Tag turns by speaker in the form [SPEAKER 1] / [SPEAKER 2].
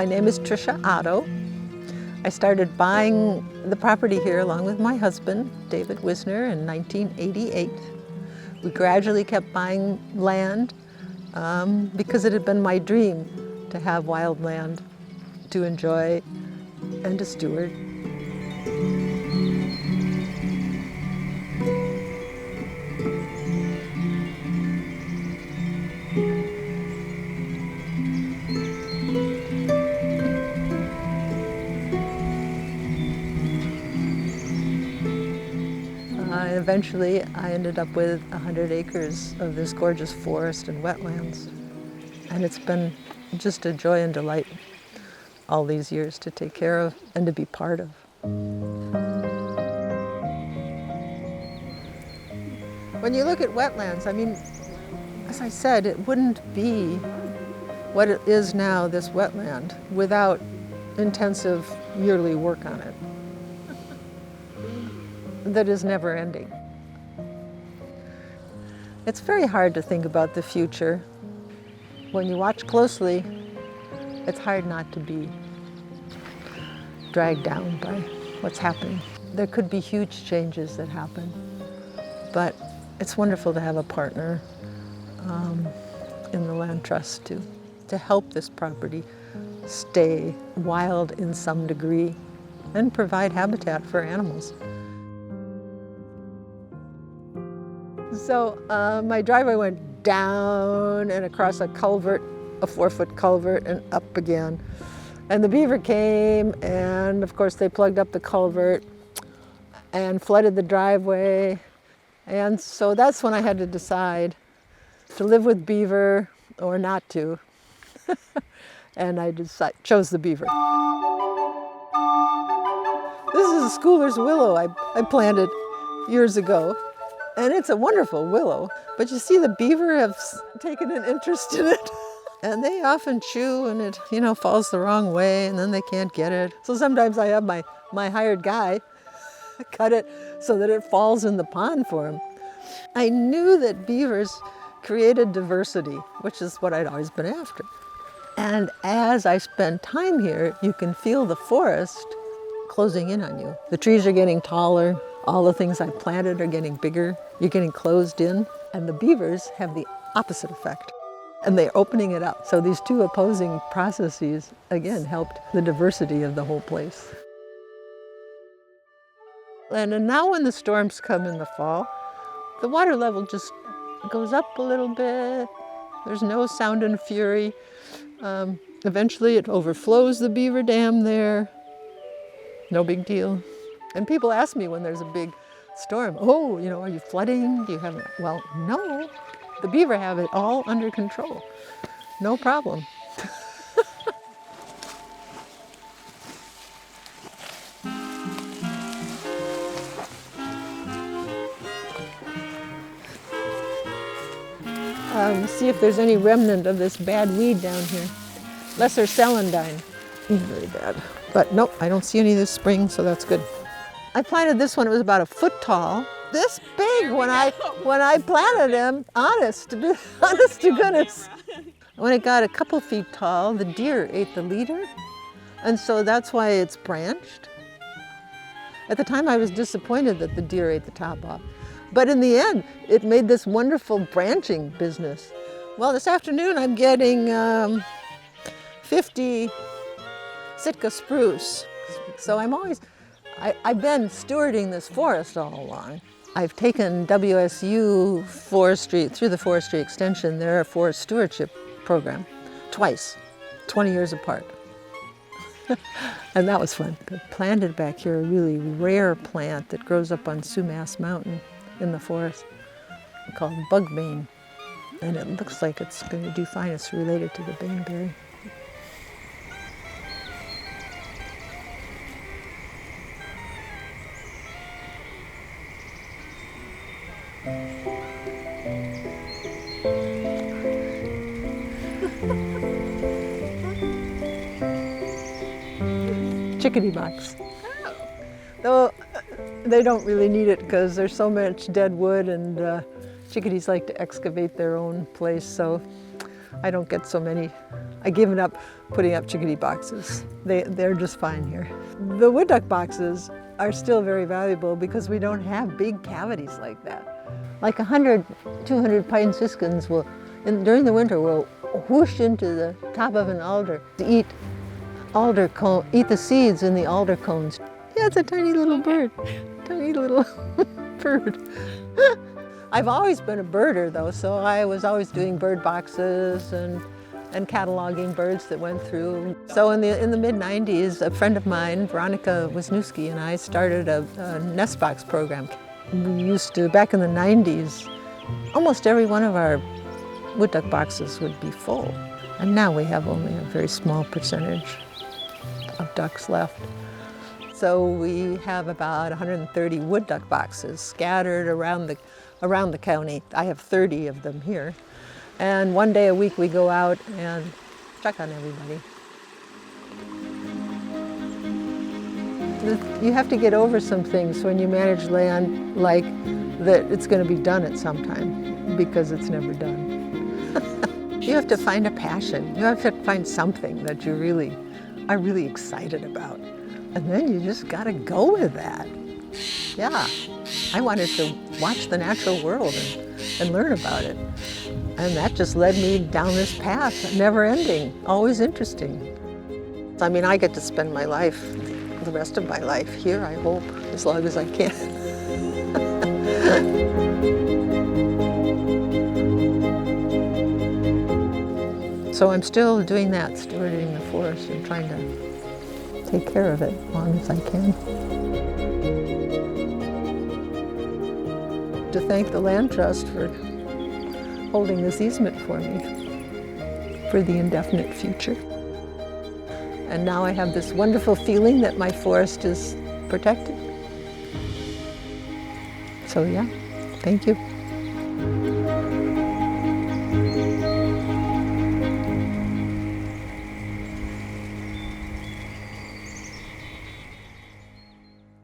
[SPEAKER 1] My name is Patricia Otto. I started buying the property here along with my husband, David Wisner, in 1988. We gradually kept buying land because it had been my dream to have wild land to enjoy and to steward. Eventually, I ended up with 100 acres of this gorgeous forest and wetlands. And it's been just a joy and delight all these years to take care of and to be part of. When you look at wetlands, I mean, as I said, it wouldn't be what it is now, this wetland, without intensive yearly work on it that is never ending. It's very hard to think about the future. When you watch closely, it's hard not to be dragged down by what's happening. There could be huge changes that happen, but it's wonderful to have a partner in the land trust to help this property stay wild in some degree and provide habitat for animals. So my driveway went down and across a culvert, a 4-foot culvert, and up again. And the beaver came, and of course they plugged up the culvert and flooded the driveway. And so that's when I had to decide to live with beaver or not to. And I chose the beaver. This is a schooler's willow I planted years ago. And it's a wonderful willow, but you see the beaver have taken an interest in it. And they often chew and it, falls the wrong way and then they can't get it. So sometimes I have my hired guy cut it so that it falls in the pond for him. I knew that beavers created diversity, which is what I'd always been after. And as I spend time here, you can feel the forest closing in on you. The trees are getting taller. All the things I planted are getting bigger. You're getting closed in. And the beavers have the opposite effect. And they're opening it up. So these two opposing processes, again, helped the diversity of the whole place. And now when the storms come in the fall, the water level just goes up a little bit. There's no sound and fury. Eventually it overflows the beaver dam there. No big deal. And people ask me when there's a big storm, are you flooding? Do you have it? Well, no. The beaver have it all under control. No problem. See if there's any remnant of this bad weed down here. Lesser celandine. Very bad. But nope, I don't see any this spring, so that's good. I planted this one, it was about 1 foot tall. This big when I planted him, honest to goodness. When it got a couple feet tall, the deer ate the leader. And so that's why it's branched. At the time I was disappointed that the deer ate the top off. But in the end, it made this wonderful branching business. Well, this afternoon I'm getting 50 Sitka spruce. So I've been stewarding this forest all along. I've taken WSU forestry, through the forestry extension, their forest stewardship program, twice, 20 years apart. And that was fun. I planted back here a really rare plant that grows up on Sumas Mountain in the forest called bugbane. And it looks like it's going to do fine. It's related to the baneberry. Chickadee box. Though they don't really need it because there's so much dead wood and chickadees like to excavate their own place, so I don't get so many I've given up putting up chickadee boxes. They're just fine here. The wood duck boxes are still very valuable because we don't have big cavities like that. Like 100, 200 pine siskins during the winter will whoosh into the top of an alder to eat the seeds in the alder cones. Yeah, it's a tiny little bird, tiny little bird. I've always been a birder though, so I was always doing bird boxes and cataloging birds that went through. So in the mid-90s, a friend of mine, Veronica Wisniewski, and I started a nest box program. We used to, back in the 90s, almost every one of our wood duck boxes would be full. And now we have only a very small percentage of ducks left. So we have about 130 wood duck boxes scattered around the county. I have 30 of them here. And one day a week we go out and check on everybody. You have to get over some things when you manage land, like that it's going to be done at some time, because it's never done. You have to find a passion. You have to find something that you really are really excited about. And then you just got to go with that. Yeah, I wanted to watch the natural world and learn about it. And that just led me down this path, never ending, always interesting. I mean, I get to spend my life, the rest of my life here, I hope, as long as I can. So I'm still doing that, stewarding the forest and trying to take care of it as long as I can. To thank the Land Trust for holding this easement for me for the indefinite future. And now I have this wonderful feeling that my forest is protected. So yeah, thank you.